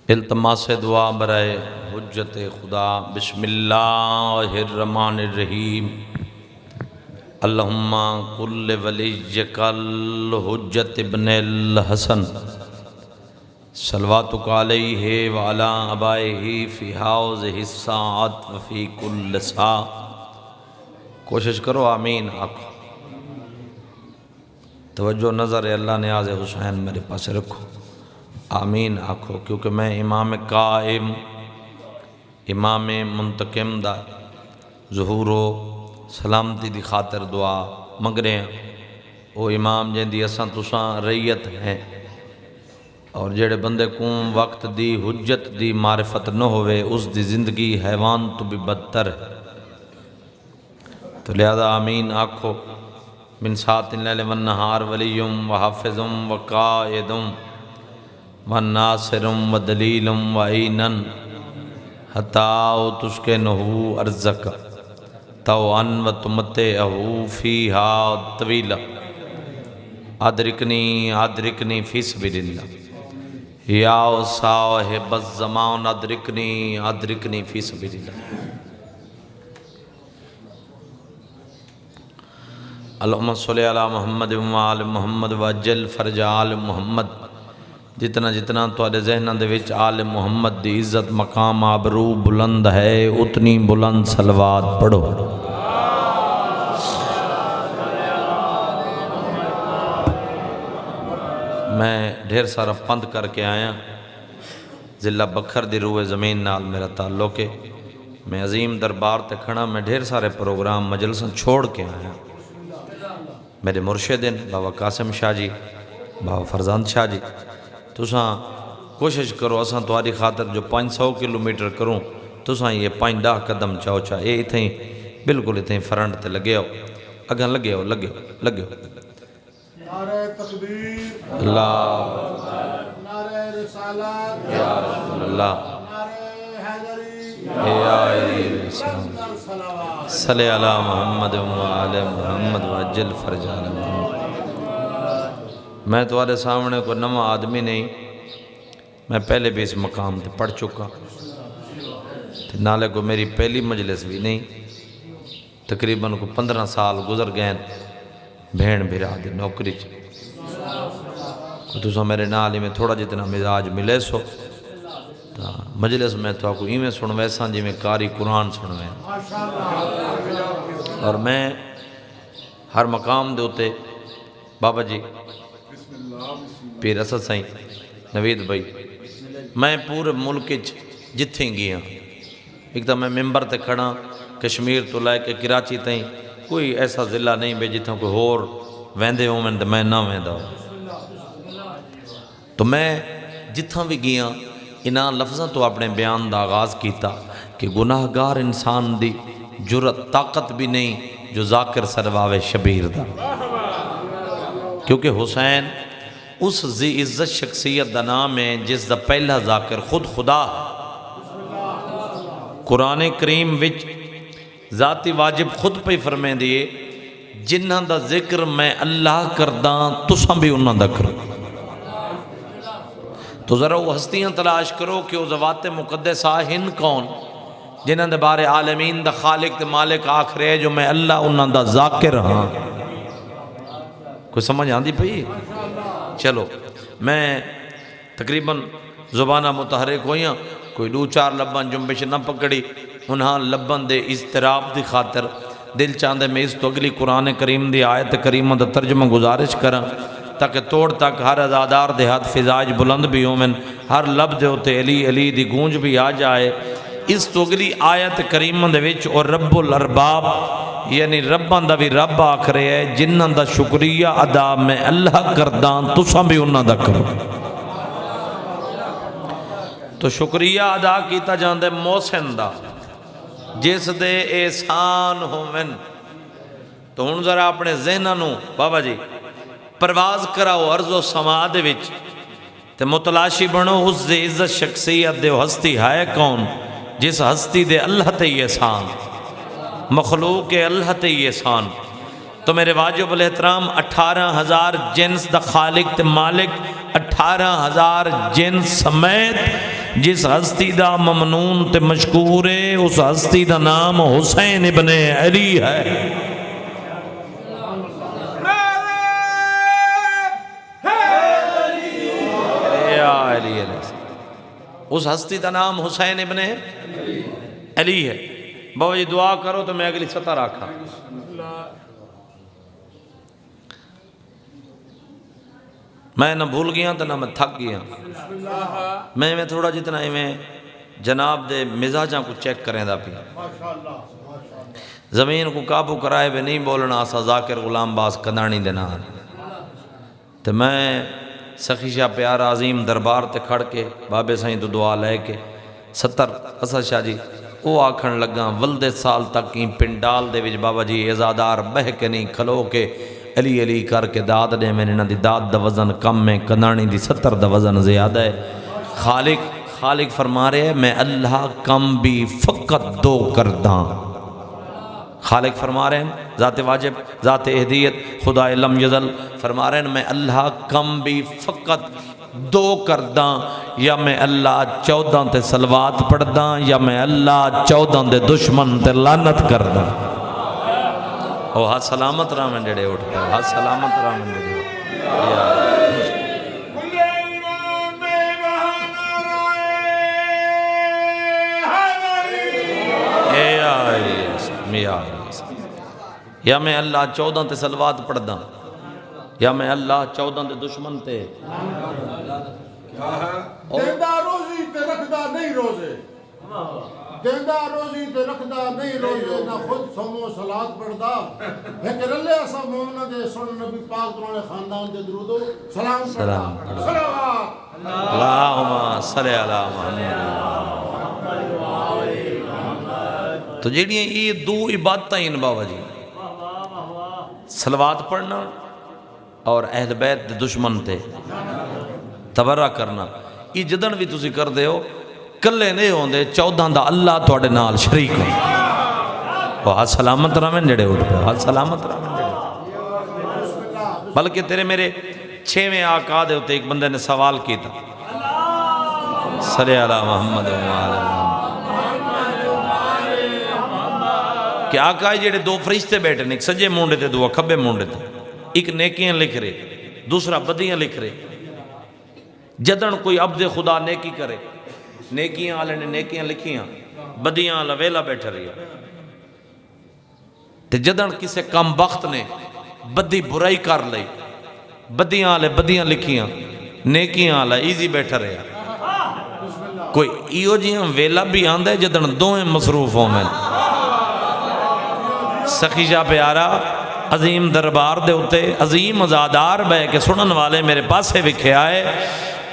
التماس دعا برائے حجت خدا۔ بسم اللہ الرحمن الرحیم۔ اللہم کل ولیک الحجت ابن الحسن صلواتک علیہ وعلی آبائہ فی ہذہ الساعۃ وفی کل ساعۃ۔ کوشش کرو آمین آکھو۔ توجہ نظر اللہ نیاز حسین میرے پاس رکھو، آمین آکھو، کیونکہ میں امام قائم امام منتقم دا ظہور و سلامتی دی خاطر دعا منگ رہے ہیں۔ وہ امام جن دی اساں تساں ریت ہیں، اور جڑے بندے کو وقت دی حجت دی معرفت نہ ہوئے اس دی زندگی حیوان تو بھی بدتر ہے۔ تو لہذا آمین آکھو۔ من ساعت اللیل والنہار ولیم وحافظم وقائدم وناصرم ودلیلم وعینن حتی تسکنہو ارزق توان وتمتعہو فیہا طویلا ادرکنی فی سبیل اللہ یا صاحب الزمان ادرکنی فی سبیل اللہ۔ اللہم صلی علی محمد وآل محمد وعجل فرج آل محمد۔ جتنا جتنا تواڈے ذہناں دے وچ آل محمد دی عزت مقام آبرو بلند ہے، اتنی بلند صلوات پڑھو۔ میں ڈھیر سارا پند کر کے آیا، ضلع بکھر دی روئے زمین نال میرا تعلق ہے۔ میں عظیم دربار تے کھڑا، میں ڈھیر سارے پروگرام مجلساں چھوڑ کے آیا۔ میرے مرشدین بابا قاسم شاہ جی، بابا فرزند شاہ جی، تساں کوشش کرو اساں تہاڈی خاطر جو 500 کلومیٹر کروں، تساں یہ 5-10 قدم چاہو چاہ اے اتھیں بالکل اتھیں فرنٹ تے لگے ہو، اگاں لگے ہو۔ نعرہ تکبیر، اللہ نعرہ رسالت، یا رسول اللہ، نعرہ حیدری، یا علیہ السلام، صلوات۔ صلی علی محمد وآل محمد وعجل فرج آل محمد۔ میں تمہارے سامنے کوئی نواں آدمی نہیں، میں پہلے بھی اس مقام تے پڑھ چکا، نالے کو میری پہلی مجلس بھی نہیں، تقریباً کو 15 سال گزر گئے بھین بھرا دی نوکری تو سا میرے نال ہی میں تھوڑا جتنا مزاج ملے سو مجلس میں تو کو ایویں سنوے ساں جی میں قاری قرآن سنوے، اور میں ہر مقام دے ہوتے بابا جی پیر اسد سائیں نوید بھائی، میں پورے ملک جتھیں گیا، ایک تو میں ممبر تے کھڑا کشمیر تو لے کے کراچی تائیں کوئی ایسا ضلع نہیں بے جتھوں کوئی ہور ویندے ہوں میں میں نہ ویندا ہوں۔ تو میں جتھاں بھی گیا انہاں لفظاں تو اپنے بیان دا آغاز کیتا کہ گناہگار انسان دی جرت طاقت بھی نہیں جو ذاکر سرواوے شبیر دا، کیونکہ حسین اس ذی عزت شخصیت دا نام ہے جس دا پہلا ذاکر خود خدا ہے۔ قرآن کریم وچ ذاتی واجب خود پہ فرمائیں دیئے جنہاں دا ذکر میں اللہ کرداں تساں بھی انہاں دا کرو۔ تو ذرا وہ ہستیاں تلاش کرو کہ وہ ذوات مقدسہ ہن کون جنہاں دے بارے عالمین دا خالق تے مالک آخر ہے جو میں اللہ انہاں دا ذاکر ہاں۔ کوئی سمجھ آندی پئی؟ چلو میں تقریباً زبانہ متحرک ہوئیاں، کوئی 2-4 لبان جنبش نہ پکڑی، انہاں لبان دے اضطراب دی خاطر دل چاندے میں اس تو اگلی قرآن کریم دی آیت کریمہ دا ترجمہ گزارش کرا تاکہ توڑ تک ہر ازادار دہات فضائج بلند بھی ہوں، من ہر لب دے ہوتے علی علی دی گونج بھی آ جائے۔ اس تو اگلی آیت کریمہ دے وچ اور رب الارباب یعنی ربان دا بھی رب آکھرے ہے جنہاں دا شکریہ ادا میں اللہ کردان تساں بھی انہاں دا کرو۔ تو شکریہ ادا کیتا جاندے محسن دا جس دے احسان ہومن۔ تو ہن ذرا اپنے ذہنانو بابا جی پرواز کراؤ عرض و سما دے وچ تے متلاشی بنو اس دے عزت شخصیت دے ہستی ہے کون جس ہستی دے اللہ تے احسان، مخلوق اللہ تے احسان۔ تو میرے واجب الاحترام 18,000 جنس دا خالق تے مالک 18,000 جنس سمیت جس ہستی دا ممنون تے مشکور ہے اس ہستی دا نام حسین ابن علی ہے۔ اس ہستی کا نام حسین ابن علی ہے۔ بابا جی دعا کرو تو میں اگلی سطح رکھا۔ میں نہ بھول گیا تو نہ میں تھک گیا۔ میں تھوڑا جتنا میں جناب دے مزاجاں کو چیک کریں دا پیا، زمین کو قابو کرائے بے نہیں بولنا سا ذاکر غلام باز کندانی دینا۔ تو میں سخی شاہ پیارا عظیم دربار تے کھڑ کے بابے سائیں تو دعا لے کے 70 اسد شاہ جی وہ آکھن لگا ولدے سال تک کی پنڈال دے وچ بابا جی ازادار بہ کے نہیں کھلو کے علی علی کر کے داد دے میں نے دی داد دا وزن کم ہے، کندانی دی 70 دا وزن زیادہ ہے۔ خالق فرما رہے ہیں میں اللہ کم بھی فقط 2 کرداں۔ خالق فرما رہے ہیں ذات واجب ذات اہدیت خدا لم یزل فرما رہے ہیں میں اللہ کم بھی فقط 2 کرداں، یا میں اللہ 14 تے صلوات پڑھداں یا میں اللہ 14 دے دشمن تے لعنت کرداں۔ او ہاں سلامت رہا میں جڑے اٹھ گئے، ہاں سلامت رہا میں جڑے یا میں اللہ 14 تے صلوات پڑھدا یا میں اللہ 14 دے دشمن تے دیندہ روزی تے رکھدا نہیں روزے، دیندہ روزی تے رکھدا نہیں روزے، نہ خود سمو صلات پڑھدا ایک رلے ایسا مومنہ دے سن نبی پاک درونے خاندان دے درود و سلام پڑھدا صلوات اللہم صلی علی محمد۔ تو جڑیاں یہ 2 عبادتیں ہیں بابا جی، صلوات پڑھنا اور اہل بیت دے دشمن تے تبرہ کرنا، یہ جدن بھی تسی کر دے ہو کلے نہیں ہوندے، 14 دا اللہ توڑے نال شریک ہے۔ وہ ہاتھ سلامت رامن جڑے اٹھ پہ، ہاتھ سلامت رامن جڑے۔ بلکہ تیرے میرے 6ویں آقا دے ہوتے ایک بندے نے سوال کی تھا، صلی اللہ محمد و علیہ کہ آقا جڑے 2 فرشتے بیٹھے ایک سجے مونڈے تے 2 کھبے مونڈے تے، ایک نیکیاں لکھ رہے دوسرا بدیاں لکھ رہے۔ جدن کوئی عبد خدا نیکی کرے نیکیاں والے نے نیکیاں لکھیاں، بدیاں والا ویلا بیٹھا رہیا، تے جدن کسے کم بخت نے بدی برائی کر لئی، بدیاں والے بدیاں لکھیاں، نیکیاں والا ایزی بیٹھا رہیا۔ کوئی ایو جیاں ویلا بھی آندا ہے جدن دوہیں مصروف ہوں میں۔ سخی شاہ پیارا عظیم دربار دے ہوتے عظیم ازادار بے کے سنن والے میرے پاسے وکھے آئے،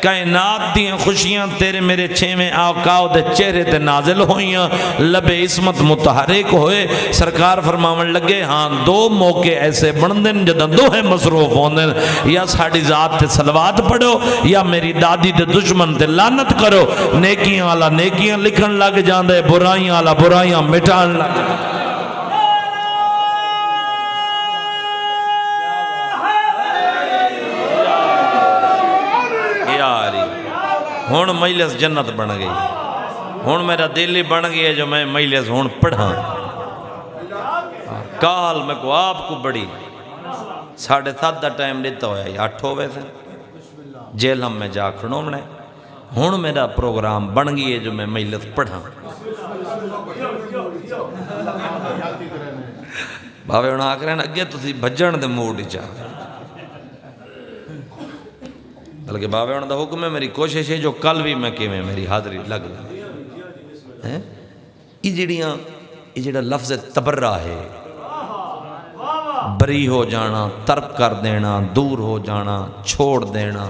کائنات دیاں خوشیاں تیرے میرے 6ویں آقا دے چہرے تے نازل ہوئیاں، لب عصمت متحرک ہوئے، سرکار فرماون لگے ہاں 2 موقع ایسے بندن جدن دوہیں مصروف ہوندن، یا ساڑی ذات تے صلوات پڑھو یا میری دادی دے دشمن تے لعنت کرو۔ نیکیاں والا نیکیاں لکھن لگ جاندے، برائیاں والا برائیاں مٹان لگ جاندے۔ ہون مجلس جنت بن گئی، ہون میرا دل ہی بن گیا جو میں مجلس ہون پڑھا۔ کال میں کو آپ کو بڑی 7:30 دا ٹائم دیتا ہویا یا 8 ہوئے تھے جیل ہم میں جا کھڑوں میں، ہون میرا پروگرام بن گئی ہے جو میں مجلس پڑھا۔ بابے انہاں آکھ رہے ہیں اگے تسی بھجن دے موڈ چاہ، بلکہ بابے انہاں دا حکم ہے میری کوشش ہے جو کل بھی میں کیویں میری حاضری لگ لگے۔ یہ جڑا لفظ تبرہ ہے، بری ہو جانا، ترک کر دینا، دور ہو جانا، چھوڑ دینا،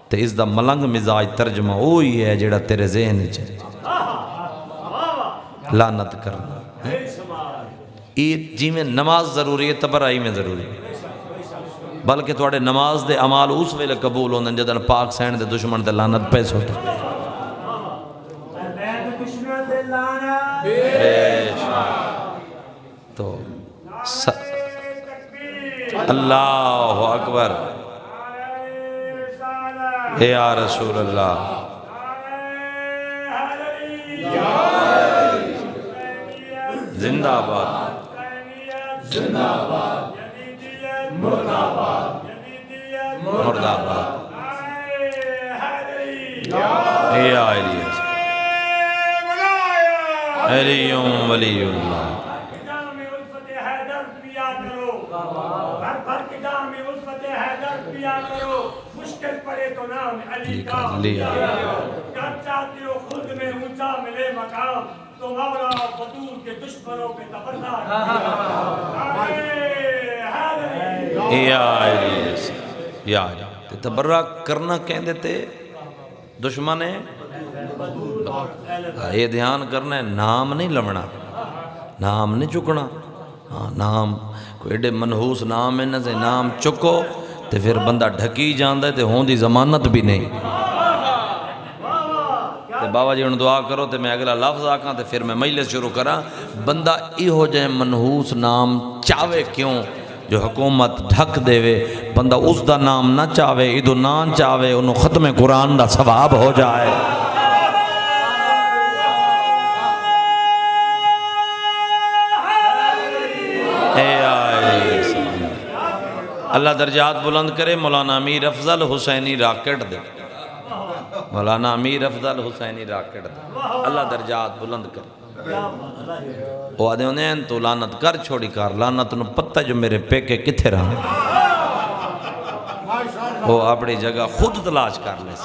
تے اس دا ملنگ مزاج ترجمہ وہی ہے جڑا تیرے ذہن چ لعنت کرنا۔ یہ جی میں نماز ضروری ہے تبرہ میں ضروری ہے، بلکہ تھوڑے نماز دے عمال اس ویلے قبول ہوندے جدن پاک سین دے دشمن دے لعنت پیس ہوتا۔ تو اللہ اکبر، یا رسول اللہ، زندہ باد زندہ باد یزیدیت مرد آباد یزیدیت مرد آباد یا علی علی ولی اللہ جام الفت حیدر پیا کرو بھر بھر کے جام الفت حیدر پیا کرو مشکل پڑے تو نام علی کا لیا جب چاہتے ہو خود میں اونچا ملے مقام تو مولا بطور کے دشمنوں پہ تبرہ یا علی یا علی تبرہ کرنا کہندے تے دشمن ہے یہ دھیان کرنا ہے نام نہیں لونا نام نہیں چکنا ہاں نام کوئی ایڈے منحوس نام ہے نہ سے نام چکو تے پھر بندہ ڈھکی جاندہ ہے تے ہون دی ضمانت بھی نہیں تے بابا جی انہوں دعا کرو تے میں اگلا لفظ آکاں تے پھر میں مجلس شروع کراں بندہ ای ہو جائے منحوس نام چاہے کیوں جو حکومت ڈھک دے وے بندہ اس دا نام نہ چاہے ادو نہ چاہے انہوں ختم قرآن دا ثواب ہو جائے اللہ درجات بلند کرے مولانا امیر افضل حسینی راکٹ دے مولانا امیر افضل حسینی راکٹ دے اللہ درجات بلند کرے وہ آدھے انہیں تو لانت کر چھوڑی کار لانت نو پتہ جو میرے پیکے کتھے رہا وہ اپنی جگہ خود تلاش کر لے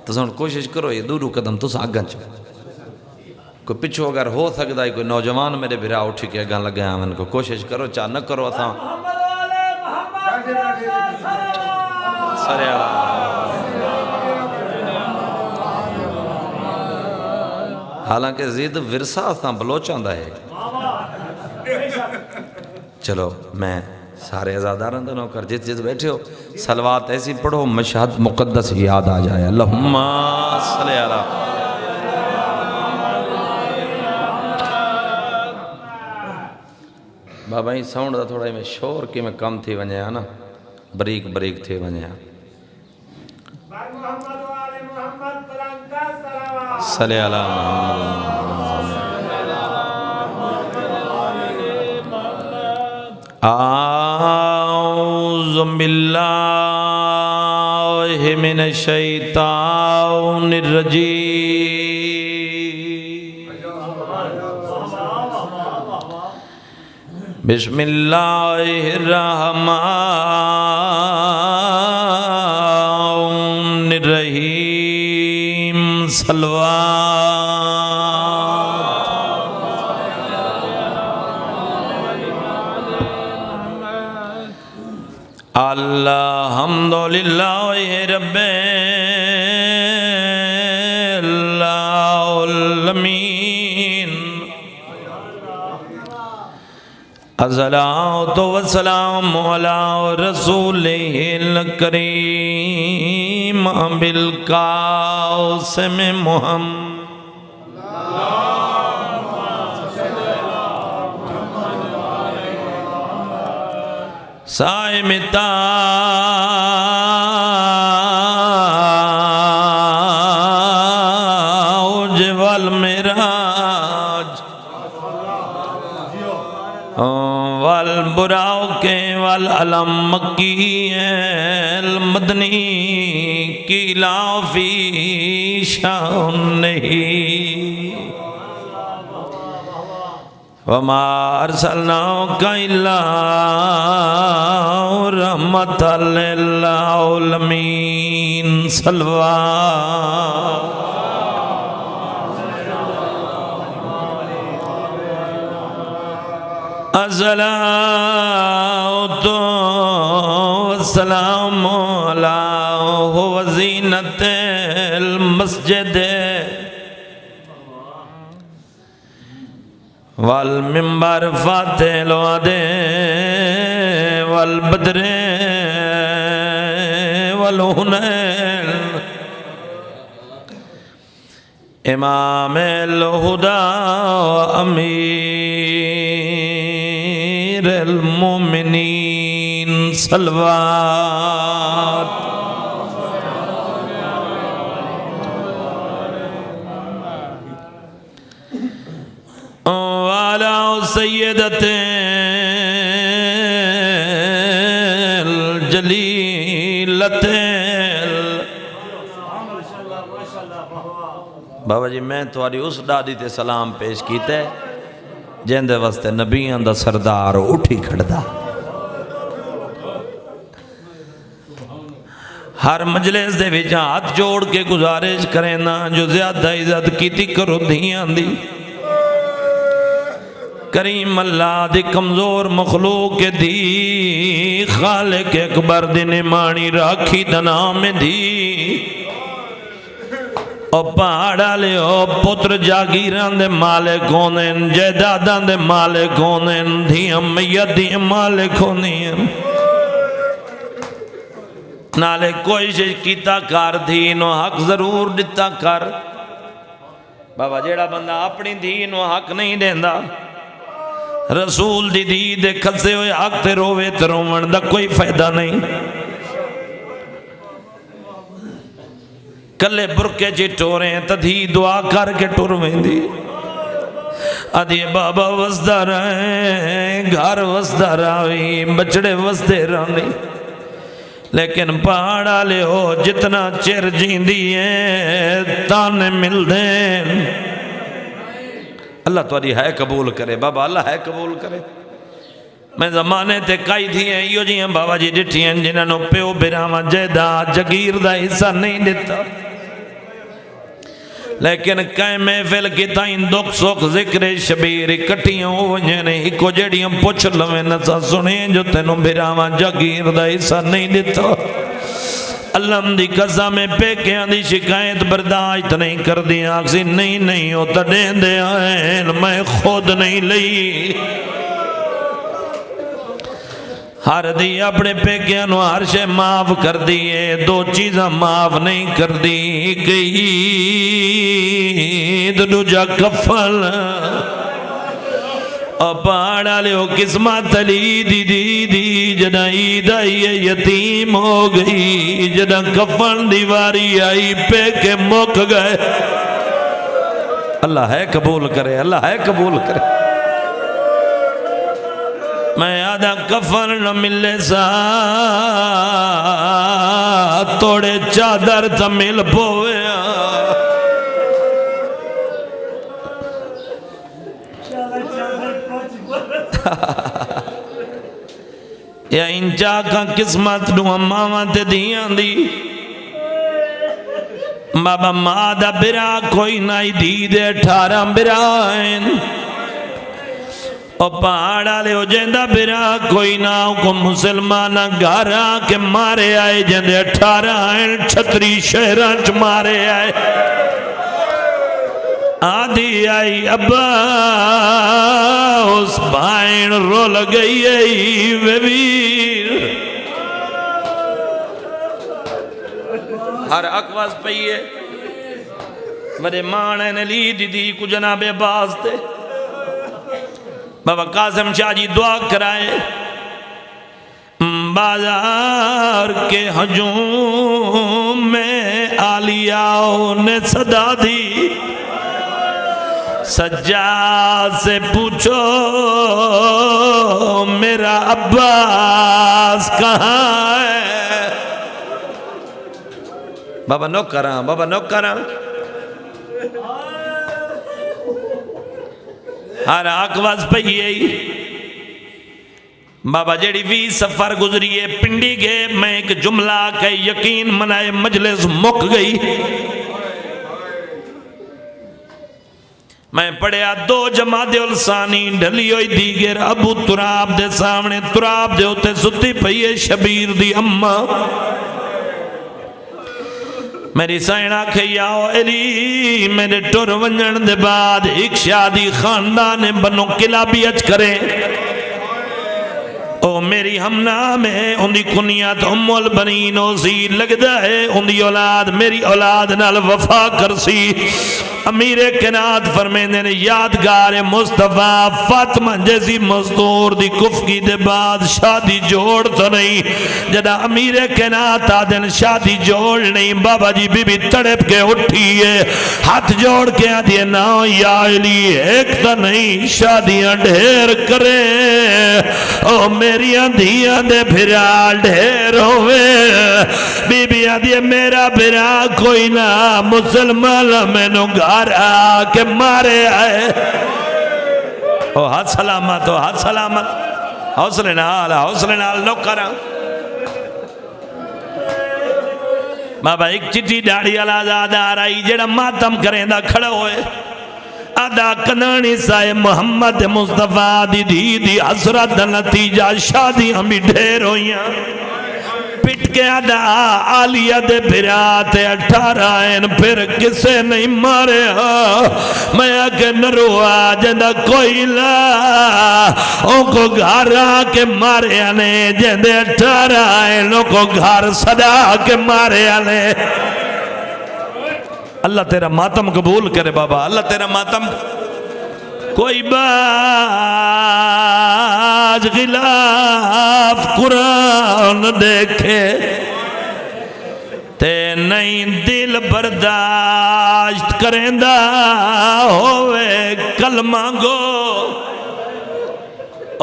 تو سن کوشش کرو یہ دورو قدم تو ساگن چھو کوئی پچھو اگر ہو سکتا ہے کوئی نوجوان میرے بھرا اٹھی کے اگاں لگے ہیں ان کو کوشش کرو چاہ نہ کرو اتھاں سرے حالانکہ زید ورثہ اتھاں بلوچاں دا ہے چلو میں سارے ازاداران دنوں کر جس جس بیٹھے ہو صلوات ایسی پڑھو مشہد مقدس یاد آ جائے اللہم صلی اللہ بابا ہی ساؤنڈ دا تھوڑا ہی میں شور کی میں کم تھی ونجے نا بریک بریک تھی ونجے صلی اللہ محمد اعوذ باللہ من الشیطان الرجیم بسم اللہ الرحمن الرحیم صلوات الحمدللہ رب العالمین الصلاۃ والسلام علی رسولہ الکریم بالقاسم محمد صائم التاج والمراج والبراق والعلم مکی المدنی کی لافی شان نہیں وما ارسلناک الا رحمۃ للعالمین صلوات الصلاۃ والسلام علی وزینت المسجد والمنبر فاتح الوعد والبدر والهنین امام الہدا امیر المومنین صلوات سیدتِ الجلیلتِ بابا جی میں تھوڑی اس ڈاڈی تے سلام پیش کیتے جن دے واسطے نبیاں دا سردار اٹھی کھڑدا ہر مجلس دے وچ ہاتھ جوڑ کے گزارش کریں نا جو زیادہ عزت کیتی کرو دھیاں دی کریم اللہ دی کمزور مخلوق کے دی خالق اکبر دی نمانی راکھی دنام دی او پہاڑا لے او پتر جاگیران دے مالک ہونین جائیدادان دے مالک ہونین دھیاں میت دھیاں مالک ہونین نالے کوئی شش کیتا کر دھینو حق ضرور دیتا کر بابا جیڑا بندہ اپنی دھینو حق نہیں دیندہ رسول دی دی دے کھلسے ہوئے حق تے روے تے رومن دا کوئی فائدہ نہیں کلے برکے جی ٹوریں تدھی دعا کر کے ٹورویں دی آدھی بابا وسدہ رہیں گھر وسدہ راوی بچڑے وسدے رانی لیکن پہاڑا لے ہو جتنا چر جیندی ہے تانے مل دیں اللہ تو ہے قبول کرے بابا اللہ ہے قبول کرے میں زمانے تے کئی تھی ہیں یہ جی ہیں بابا جی ڈٹھی ہیں جنہاں نو پیو براما جائیداد جگیر دا حصہ نہیں دیتا لیکن کئی محفل کی تائیں دکھ سکھ ذکر شبیر اکٹھیاں ہوئیں نے ایکو جڑیاں پوچھ لویں نسا سنیں جو تینوں براما جگیر دا حصہ نہیں دیتا اللہ دی قضا میں پیکیاں دی شکایت برداشت نہیں کر دی آکسی نہیں ہوتا دین دے آئین میں خود نہیں لئی ہر دی اپنے پیکیاں نو ہر شے معاف کر دیئے دو چیزاں معاف نہیں کر دی گئی دو جا کفل پہاڑا لے ہو قسمت علی دی جدہ عید آئی یتیم ہو گئی جدہ کفن دیواری آئی پہ کے موک گئے اللہ ہے قبول کرے اللہ ہے قبول کرے میں آدھا کفن نہ ملے سا توڑے چادر تا مل پوئے یا انچا کا قسمت نو اماں تے دیاں دی بابا مادہ برا کوئی نائی دی دے 18 برائن او پہاڑا لے ہو جیندہ برا کوئی ناؤ کو مسلمانہ گھارا کے مارے آئے جیندے 18 آئین چھتری شہرانچ مارے آئے آدھی آئی ابا اس بائن رو لگئی آئی ویر ہر اکواز پہیے میرے مانے نے لی دی کو جناب عباس تے بابا قاسم شاہ جی دعا کرائے بازار کے ہجوم میں آلیاؤں نے صدا دی سجاد سے پوچھو میرا عباس کہاں ہے بابا نو کراں ہر آکواز پہیے بابا جیڑی وی سفر گزریے پنڈی گئے میں ایک جملہ کہ یقین منائے مجلس مک گئی میں پڑھیا 2 جمادی الثانی ڈھلی ہوئی دیگر ابو تراب دے سامنے تراب دے ہوتے ستی پئیے شبیر دی اممہ میری سائنہ کھیاؤ علی میرے ٹور ونجن دے بعد ایک شادی خاندان بنو قلعہ بھی اچ کریں او میری ہمنا میں اندی کنیات ام البنین او سی لگدہ ہے اندی اولاد میری اولاد نال وفا کرسی امیر کائنات فرمیندے نے یادگار مصطفیٰ فاطمہ جیسی مستور دی کفگی دے بعد شادی جوڑ تو نہیں جدا امیر کائنات آدن شادی جوڑ نہیں بابا جی بی بی تڑپ کے اٹھی ہے ہاتھ جوڑ کے آدھے نا یا علی ایک تا نہیں شادیاں ڈھیر کرے او میری اندھیاں دے بھرا ڈھیر ہوئے بی بی آدھے میرا بھرا کوئی نہ مسلمان میں نو گھر آ کے مارے آئے او ہاتھ سلامت او ہاتھ سلامت حوصلے نال نو کرا بابا ایک چٹی ڈاڑی الازاد آ رہی جڑا ماتم کریں دا کھڑا ہوئے ادا کنانی سائے محمد مصطفیٰ دی دی دی حسرت نتیجہ شادیاں بھی ڈھیر ہوئیاں پٹ کے ادا آلیہ دے بھراتے 18 این پھر کسے نہیں مارے میں آکے نروا جندہ کوئی لا ان کو گھر آکے مارے آنے جندے 18 اینوں کو گھر صدا کے مارے آنے اللہ تیرا ماتم قبول کرے بابا اللہ تیرا ماتم کوئی باز غلاف قرآن دیکھے تے نہیں دل برداشت کرندہ ہوئے کلمہ گو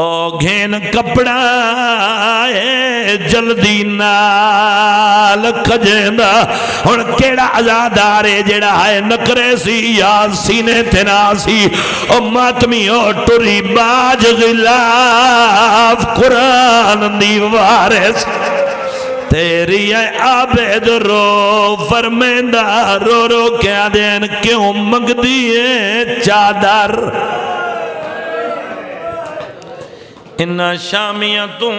او گھین کپڑا ہے جلدی نال کجیندہ ہن کیڑا عزادارے جڑا ہے نکرے سی یا سینے تناسی او ماتمی او ٹری باج غلاف قرآن دیوارے تیری اے عابد رو فرمیندہ رو رو کیا دین کیوں منگ دیئے چادر انہا شامیتوں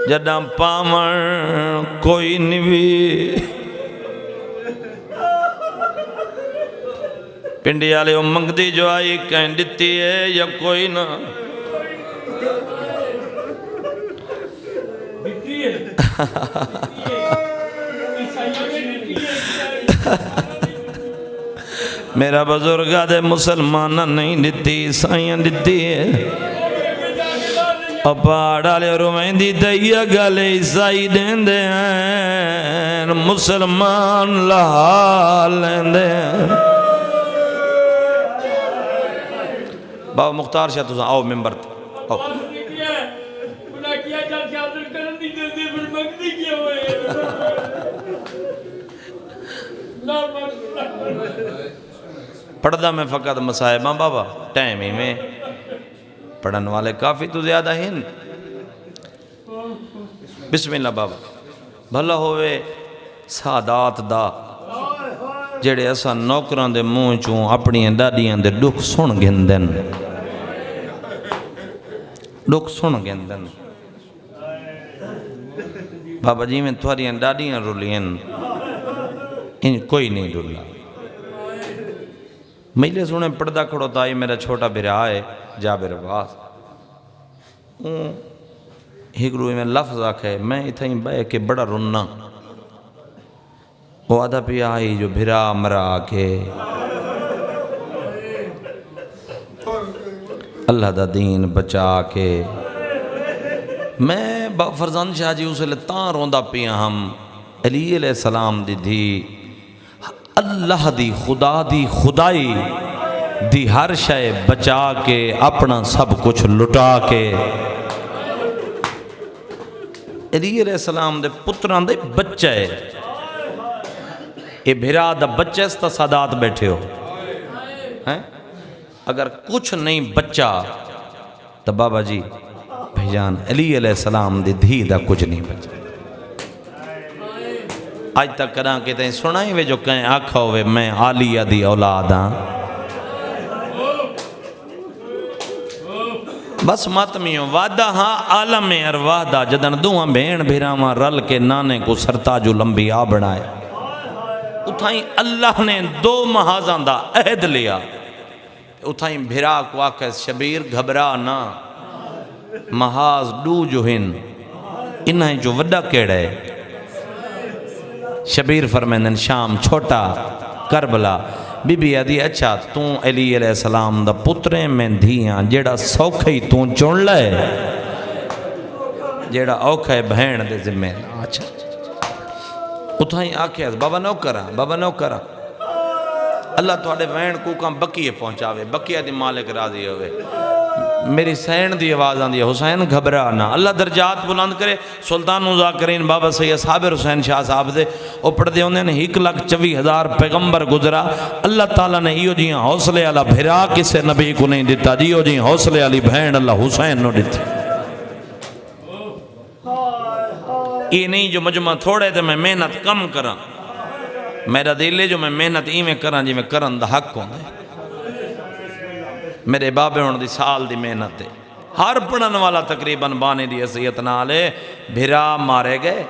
جدہ پامن کوئی نوی پنڈی آلے امنگ دی جو آئی کہیں دیتی ہے یا کوئی نہ میرا بزرگا دے مسلمانہ نہیں دیتی عیسائیاں دیتی ہے اپاڑا لے رومین دی دیا گلے عیسائی دین دے ہیں مسلمان لحال لین دے ہیں بابا مختار شاہ تو آؤ ممبر آؤ پڑھدا میں فقط مسائبہ بابا ٹائم ہی میں پڑھن والے کافی تو زیادہ ہیں بسم اللہ بابا بھلا ہوئے سادات دا جڑے ایسا نوکران دے منہ چوں اپنی دادیاں دے دکھ سن گندن دکھ سن گندن بابا جی میں تھوڑی دادیاں رولیں ان کوئی نہیں رولا میلے سونے پردہ کھڑو تائی میرا چھوٹا برا ہے جابر عباس ایک روئی میں لفظ آکھے میں اتھائیں بے کے بڑا رننا وہ آدھا پی آئی جو بھرا مرا کے اللہ دا دین بچا کے میں فرزند شاہ جی اسے لتاں روندہ پیا ہم علی علیہ السلام دی دی اللہ دی خدا دی خدائی دی ہر شے بچا کے اپنا سب کچھ لٹا کے علی علیہ السلام دے پتران دے بچہ ہے اے بھرا دا بچہ اس تا سادات بیٹھے ہو اگر کچھ نہیں بچہ تو بابا جی بھیجان علی علیہ السلام دی دھی دا کچھ نہیں بچہ آج تک کہاں کہتے ہیں سنائیں وے جو کہیں آکھا ہوئے میں عالیہ دی اولاد ہاں بس ماتمیوں وعدہ ہاں عالم ارواح دا جدن دوہاں بھین بھیراما رل کے نانے کو سرتاجو لمبی آ بڑھائے اتھائیں اللہ نے 2 محاذاں دا عہد لیا اتھائیں بھیرا کو آکھے شبیر گھبرا نا محاذ 2 جو ہن انہیں جو وڈا کیڑا ہے شبیر فرمیندن شام چھوٹا کربلا بی بی آدھی اچھا تو علی علیہ السلام دا پترے میں دھیاں جیڑا سوکھئی تو چن لے جیڑا اوکھے بہن دے ذمہ اچھا اتھائیں آکھے بابا نو کرا اللہ تواڈے وین کو کم بکیے پہنچاوے بکیہ دی مالک راضی ہوئے میری سین دی آواز آن دی حسین گھبرا نہ اللہ درجات بلند کرے سلطان مذاکرین بابا سید صابر حسین شاہ صاحب دے او پڑھ دے انہیں 1,24,000 پیغمبر گزرا اللہ تعالیٰ نے ایو جی حوصلے والا بھرا کسے نبی کو نہیں دیتا جیو جی حوصلے والی بہن اللہ حسین نو دیتا یہ نہیں جو مجمع تھوڑے تے میں محنت کم کرا میرا دل ہے جو میں محنت میں کرا جی میں کرن دا حق ہوں میرے بابے ہون دی سال دی محنت ہے ہر پڑھن والا تقریباً بانے دی حیثیت نالے بھرا مارے گئے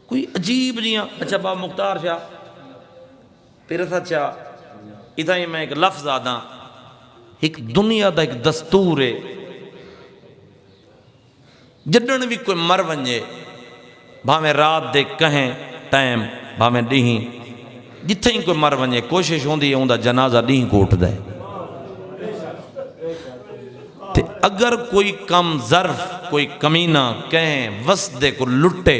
کوئی عجیب جیاں اچھا باب مختار شاہ پھر سچا ادھا ہی میں ایک لفظ آدھا ایک دنیا دا ایک دستور ہے جڈن بھی کوئی مر ونجے بھامیں رات دے کہیں ٹائم بھامیں ڈیہیں جتھے ہی کوئی مر ونجے کوشش ہوندی ہے ہوندہ جنازہ ڈیہیں کو اٹھ دے تے اگر کوئی کم ظرف کوئی کمینہ کہیں وسدے کو لٹے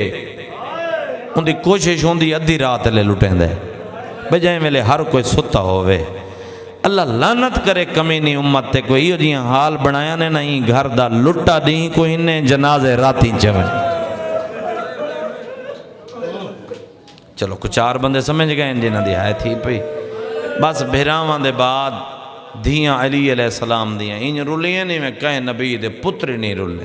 ہوندی کوشش ہوندی ادھی رات لے لٹیں دے بجائیں ملے ہر کوئی ستا ہوئے اللہ لعنت کرے کمینی امت تے کوئی یہ جیاں حال بنایا نے نہیں گھر دا لٹا دیں کوئی انہیں جنازے راتی چویں چلو کچھ چار بندے سمجھ گئے ہیں جنہ دی آئے تھی پئی بس بھیراوان دے بعد دھیاں علی علیہ السلام دیاں ان رولیں نہیں میں کہیں نبی دے پتر نہیں رولیں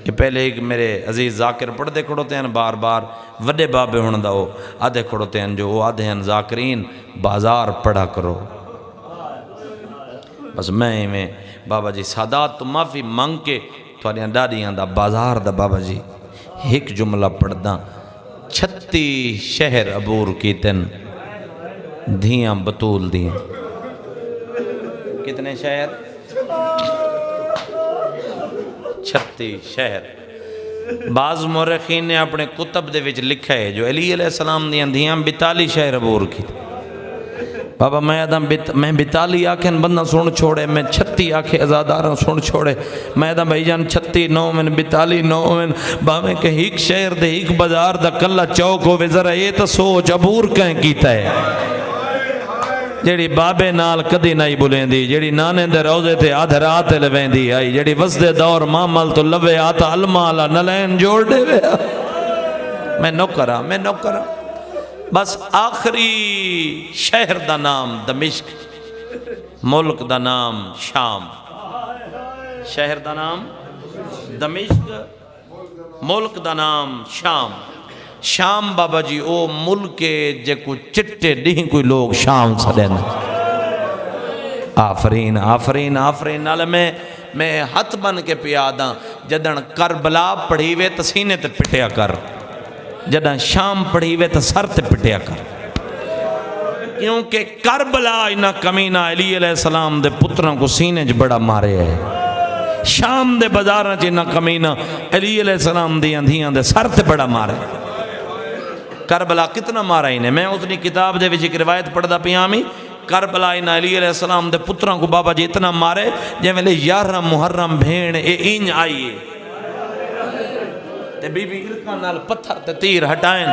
یہ پہلے ایک میرے عزیز ذاکر پڑھ دے کھڑوتے ہیں بار بار وڈے بابے ہوندہ ہو آدھے کھڑوتے ہیں جو وہ آدھے ہیں ذاکرین بازار پڑھا کرو بس میں بابا جی سادات تو معافی مانگ کے تھوڑیاں ڈاڑیاں دا بازار دا بابا جی ایک جملہ پڑھ دا 36 شہر عبور کی تن دھیاں بطول دیاں کتنے شہر 36 شہر بعض مورخین نے اپنے کتب دے وچ لکھا ہے جو علی علیہ السلام دیاں دھیاں 42 شہر عبور کی بابا میں ادم میں 42 آنکھیں بندہ سن چھوڑے میں 36 آنکھیں ازاداراں سن چھوڑے میں ادم بھائی جان 36 9 میں 42 9 میں باویں کہ ایک شہر دے ایک بازار دا کلا چوک ہوئے ذرا یہ تو سوچ عبور کہیں کیتا ہے جیڑی بابے نال کدی نہیں بلیں دی جیڑی نانے دے روزے تے آدھ رات لویں دی آئی جیڑی وسدے دور مامل تو لوے آتا المالا نلین جوڑ دے وے میں نو کرا بس آخری شہر دا نام دمشق ملک دا نام شام شہر دا نام دمشق ملک دا نام شام بابا جی او ملک جے کو چٹے ڈہیں کوئی لوگ شام سدین آفرین نال میں ہاتھ بن کے پیاداں جدن کربلا پڑھی وے تسینے تے پٹیا کر جدن شام پڑھی وے تو سر تے پٹیا کر کیونکہ کربلا انہا کمینہ علی علیہ السلام دے پتروں کو سینے جو بڑا مارے ہے شام دے بازاروں چ انہا کمینہ علی علیہ السلام دیاں دھیاں دے سر تے بڑا مارے کربلا کتنا مارا انہیں میں اس نے کتاب دے وچ ایک روایت پڑھ دا پیامی کربلا انہا علی علیہ السلام دے پتروں کو بابا جی اتنا مارے جے میں لے 11 محرم بھین اے اینج آئیے تے بی بی ارکا نال پتھر تے تیر ہٹائیں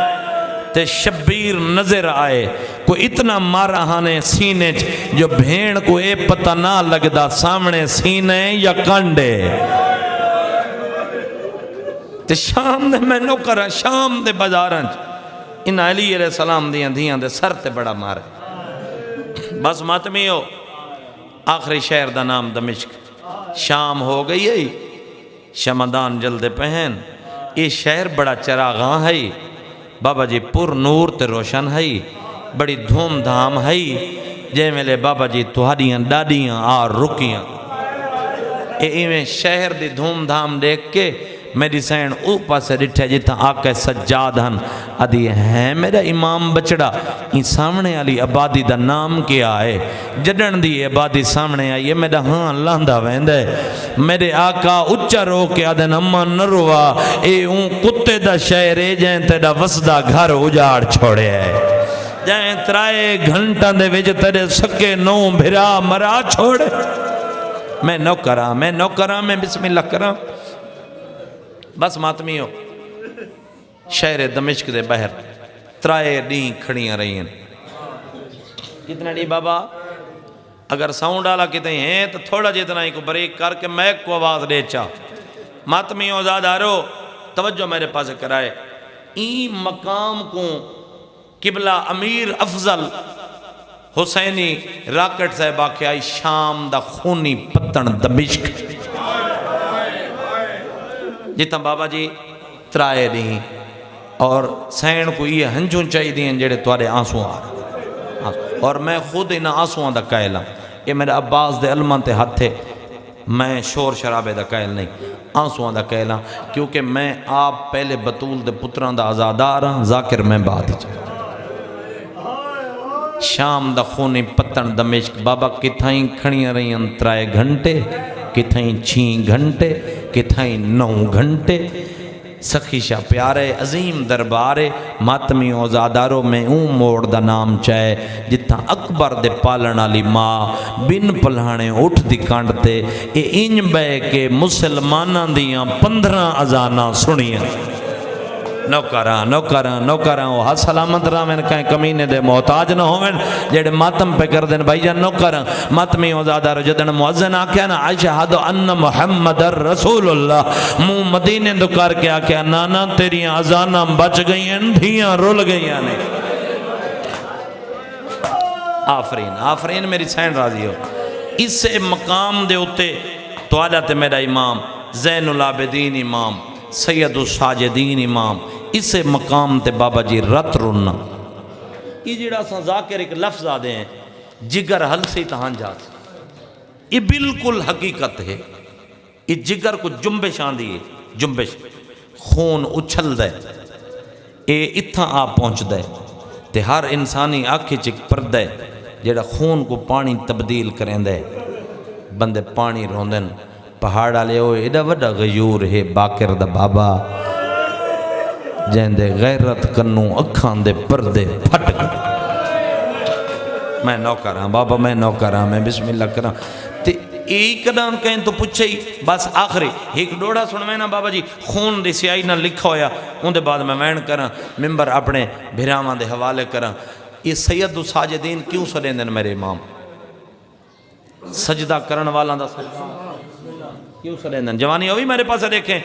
تے شبیر نظر آئے کوئی اتنا مارا ہانے سینے جو بھین کو اے پتہ نہ لگدا سامنے سینے یا کنڈے تے شام دے میں نو کرا شام دے بازارن ان علی علیہ السلام دیاں دھیاں دے سر تے بڑا مارے بس ماتمی ہو آخری شہر دا نام دمشق شام ہو گئی ہے شمدان جلد پہن یہ شہر بڑا چراغاں ہے بابا جی پر نور تے روشن ہے بڑی دھوم دھام ہے جے ملے بابا جی تہاڑیاں ڈاڑیاں آر رکیاں ایویں شہر دی دھوم دھام دیکھ کے میری سین او پاسے ڈٹھے جتھا آقا سجاد ہن ادھی ہے میرا امام بچڑا این سامنے علی آبادی دا نام کیا ہے جڈن دی آبادی سامنے آئی ہے میرا ہاں لاندہ ویندے میرے آقا اچھا رو کے آدھن اما نروا اے اون کتے دا شہرے جائیں تیڑا وسدہ گھر اجاڑ چھوڑے ہے جائیں ترائے گھنٹہ دے وچ تیرے سکے نو بھرا مرا چھوڑے میں نو کراں میں بسم اللہ کراں بس ماتمی ہو شہر دمشق دے بہر ترائے ڈیں کھڑیاں رہی ہیں کتنا ڈی بابا اگر ساؤنڈ ڈالا کتنے ہیں تو تھوڑا جتنا ہی کو بریک کر کے میک کو آواز دے چاہ ماتمی ہو زادارو توجہ میرے پاس کرائے این مقام کو قبلہ امیر افضل حسینی راکٹ صاحب آکے آئی شام دا خونی پتن دمشق جتنا بابا جی ترائے دیں اور سین کو یہ ہنجون چاہی دیں جڑے توارے آنسوں آ رہا اور میں خود انہا آنسوں دا قائلہ یہ میرے عباس دے علمان تے ہاتھ تھے میں شور شرابے دا قائل نہیں آنسوں دا قائلہ کیونکہ میں آپ پہلے بطول دے پتران دا آزادار ہاں ذاکر میں بات چاہتا شام دا خونی پتن دمشق بابا کتھائیں کھڑیاں رہی ہیں ترائے گھنٹے کتھائیں 6 گھنٹے کتھائیں 9 گھنٹے سخیشہ پیارے عظیم دربارے ماتمی اوزاداروں میں اون موڑ دا نام چاہے جتھا اکبر دے پالن علی ماں بن پلہانے اٹھ دی کانڈتے اے انج بے کے مسلمانہ دیاں 15 اذانہ سنیاں نوکراں وہ ہاتھ سلامت رہا میں کہیں کمینے دے محتاج نہ ہوئن جیڑے ماتم پہ کر دیں بھائی جان نوکراں ماتمی وزادہ رو جدن معزن آکیا نا اشہد ان محمد رسول اللہ منہ مدینے دکار کے آکیا نانا تیریاں اذاناں بچ گئی ہیں دھیاں رول گئی ہیں آفرین میری سین راضی ہو اس سے مقام دے ہوتے تو آجا تے میرا امام زین العابدین امام سید الساجدین امام اسے مقام تے بابا جی رت رونا یہ جڑا سا ذاکر ایک لفظ آدھے ہیں جگر حل سے تہاں جاس یہ بالکل حقیقت ہے یہ جگر کو جنبش آندھی ہے جنبش خون اچھل دے اے اتھا آپ پہنچ دے تے ہر انسانی آنکھیں چک پر دے جڑا خون کو پانی تبدیل کریں دے بندے پانی روندن پہاڑا لے ہوئے ایڈا وڈا غیور ہے باکر دا بابا جہن دے غیرت کنوں اکھان دے پردے پھٹ گئے میں نوکر ہاں بابا میں نوکر ہاں میں بسم اللہ کراں تے ایک نام کہیں تو پوچھے ہی بس آخری ایک ڈوڑا سنویں نا بابا جی خون دی سیائی نہ لکھا ہویا ان دے بعد میں وین کراں ممبر اپنے بھرامان دے حوالے کراں یہ سید الساجدین کیوں سلیں دن میرے امام سجدہ کرن والا دا سجدہ کیوں سریندن جوانی ہوئی میرے پاس دیکھیں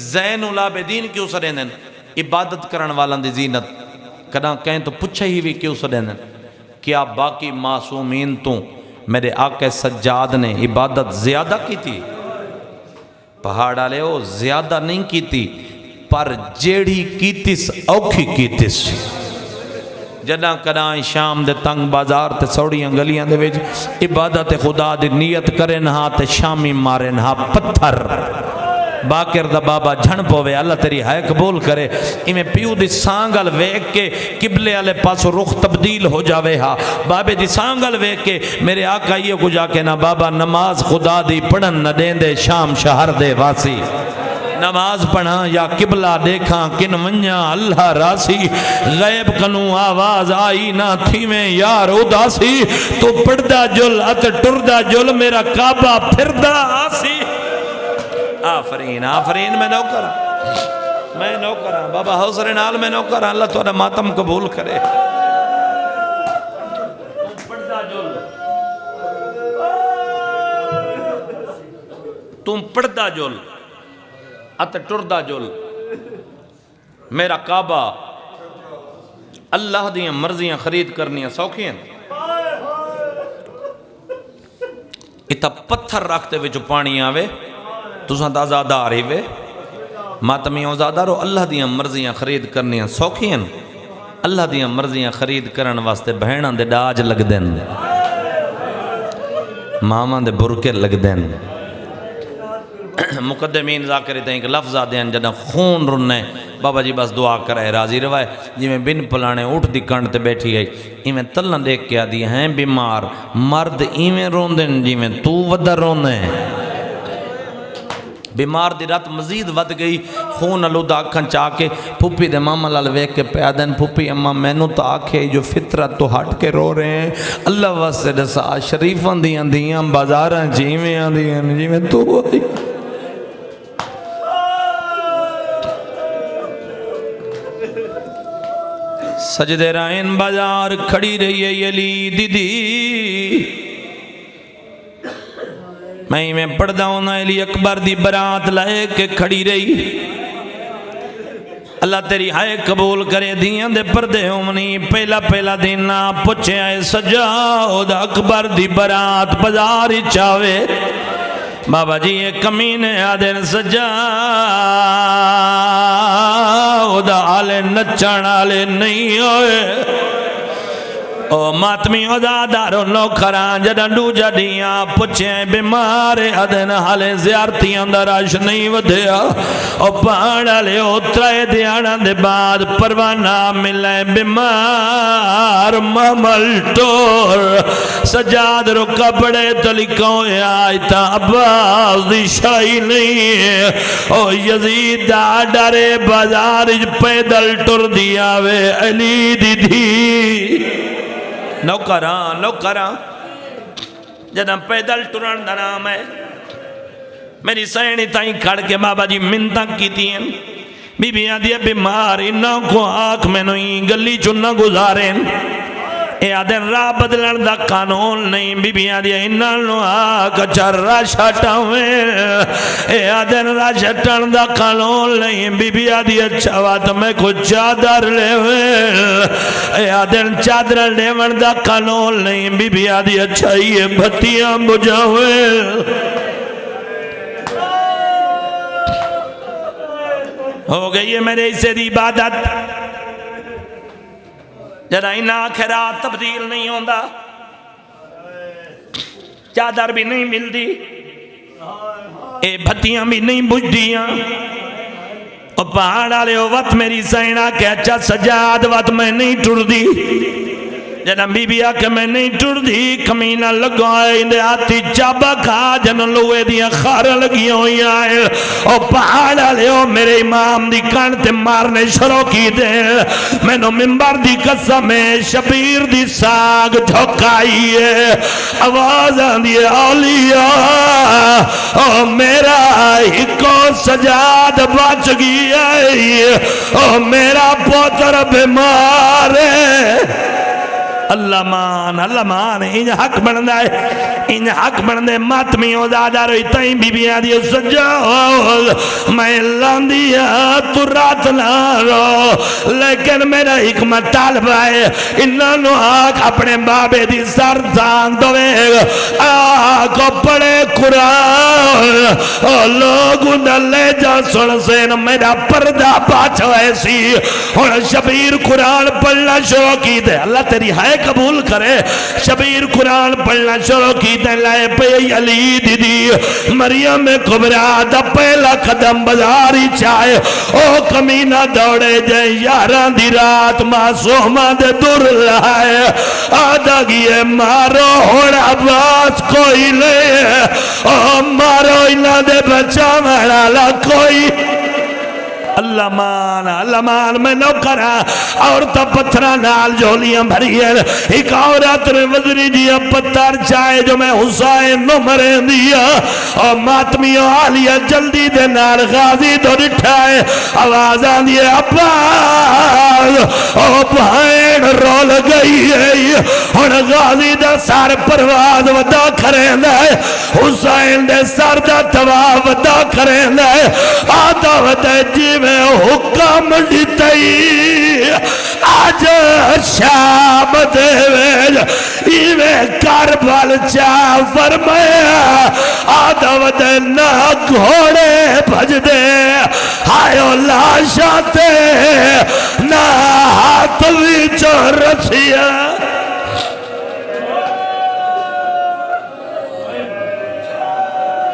زین العابدین کیوں سریندن عبادت کرن والان دی زینت کداں کہیں تو پچھا ہی بھی کیوں سریندن کیا باقی معصومین تو میرے آقا سجاد نے عبادت زیادہ کی تھی پہاڑا لے ہو زیادہ نہیں کی تھی پر جیڑی کیتیس اوکھی کیتیس جدہ کدائیں شام دے تنگ بازار تے سوڑیاں گلیاں دے ویج عبادت خدا دی نیت کرے نہا تے شامی مارے نہا پتھر باکر دا بابا جھن پوے اللہ تیری ہائے قبول کرے میں پیو دی سانگل ویک کے قبلے والے پاس رخ تبدیل ہو جاوے ہا بابے دی سانگل ویک کے میرے آقا یہ کو جا کے نا بابا نماز خدا دی پڑھن نہ دین دے شام شہر دے واسی نماز پڑھا یا قبلہ دیکھاں کن ونیا اللہ راسی غیب کنوں آواز آئی نہ تھی میں یار اداسی تو پڑھدا جل ات ٹردہ جل میرا کعبہ پھردہ آسی آفرین میں نوکرہ بابا حوصر نال میں نوکرہ اللہ تو ماتم قبول کرے تم پڑھدا جل ات ٹردہ جل میرا کعبہ اللہ دیاں مرضیاں خرید کرنیاں سوکھیں اتھا پتھر رکھتے ہوئے جو پانی آوے تُساں آزادہ آ رہی وے ماتمی آزادہ رو اللہ دیاں مرضیاں خرید کرنیاں سوکھیں اللہ دیاں مرضیاں خرید کرن واسطے بہناں دے ڈاج لگ دین ماما دے برکے لگ دین مقدمین ذاکر تھے ایک لفظ آتے ہیں جدہ خون رننے بابا جی بس دعا کرے راضی روائے جی میں بن پلانے اٹھ دی کنڈ تے بیٹھی گئی ایویں تلن دیکھ کے آدھی ہیں بیمار مرد ایویں روندن جی میں تو ودر روندے بیمار دی رات مزید ود گئی خون علودہ اکھن چاہ کے پھوپی دے ماما لال ویک کے پیادن پھوپی اماں مینو تو آکھے جو فطرت تو ہٹ کے رو رہے ہیں اللہ واسطے دسا شریفاں دیاں دیاں بازاراں جیویں آدیاں جیویں تو آئی سجدے رائن بازار کھڑی رہی ہے یلی دیدی میں پڑھدا ہوں علی اکبر دی برات لائے کے کھڑی رہی اللہ تیری ہائے قبول کرے دیاں دے پردے ہومنی پہلا دن نہ پوچھے آئے سجاد اکبر دی برات بازار چاوے بابا جی یہ کمینے آدھن سجاد آلے نچان آلے نہیں ہوئے او ماتمی عدادارو نوکران جدن دو جدیاں پچھیں بیمارے ادن حالے زیارتیاں دراش نہیں ودیا او پاڑا لے اترائے دیانا دے بعد پروانہ ملے بیمار ممل ٹور سجاد رو کپڑے تلکوں آئیتا عباس دی شائی نہیں ہے او یزید ڈارے بازار پیدل ٹر دیا وے علی دی دی نوکران جدہ پیدل ٹرن دا نام ہے میری سینی تائیں کھڑ کے بابا جی منتاں کی تھی ہیں بی بی آدھی بیمار انہاں کو آنکھ میں نوئی گلی چنہ گزاریں اے آدھن راہ بدلن دا قانون نہیں بی بی آدھی انہاں نو آنکھ چر راہ شٹاویں اے آدھن راہ شٹن دا قانون نہیں بی بی آدھی اچھا وات میں کو چادر لے ویں اے آدھن چادر لے ون دا قانون نہیں بی بی آدھی اچھا یہ بھتیاں بجاویں ہو گئی ہے میرے اسے دی عبادت جدہ انہا آخرات تبدیل نہیں ہوندہ چادر بھی نہیں ملدی اے بھتیاں بھی نہیں بجھدیاں اور پہاڑا لے وقت میری سینہ کہ اچھا سجاد وقت میں نہیں ٹر دی جنہ بی بی آکے میں نہیں ٹر دی کمینہ لگوائے اندے آتی چابا کھا جنہ لوے دیا خارہ لگی ہوئی آئے او پہاڑا لے او میرے امام دی کانتے مارنے شروع کی دے میں نو ممبر دی قسم شبیر دی ساگ جھوکائی ہے آواز آندی اولیاء او میرا ہکو سجاد بچ گیا ہے او میرا پوتر بیمار ہے اللہ مان انج حق بندائے انج حق بندے ماتمی ازادہ روی تائیں بی بی آدھی سجاد میں لاندیا تو رات نہ رو لیکن میرا حکمت طالب آئے انہاں نو آگ اپنے بابے دی سردان دوے آگو پڑے قرآن لوگ اندھلے جا سن سین میرا پردہ پاچھو ایسی اور شبیر قرآن پڑھنا شروع کی دے اللہ تیری ہے قبول کرے شبیر قرآن پڑھنا شروع کی دے لائے پہ علی دیدی مریم کبرا دا پہلا قدم بازاری چاہے او کمینہ دوڑے جائے یاران دی رات معصومہ دے دور لائے آدھا گئے مارو ہوڑ عباس کوئی لے او مارو انہ دے بچہ مرالا کوئی اللہ مان میں نو کرا اور تا پتھرہ نال جولیاں بھری ہے ایک عورت نے وزری دیا پتھر چاہے جو میں حسین نو مرین دیا اور ماتمی و آلیہ جلدی دے نال غازی دو نٹھائے آوازان دیا عباس اور بھائن رول گئی ہے اور غازی دے سار پرواز ودا کریں دے حسین دے سار دا توا ودا کریں دے آدھا ودا جی میں حکم دیتائی آج شام دے ویج ایوے کربل چاہ فرمایا آدھو دے نہ گھوڑے بھج دے ہائیو لاشاتے نہ ہاتھ ویچو رسیا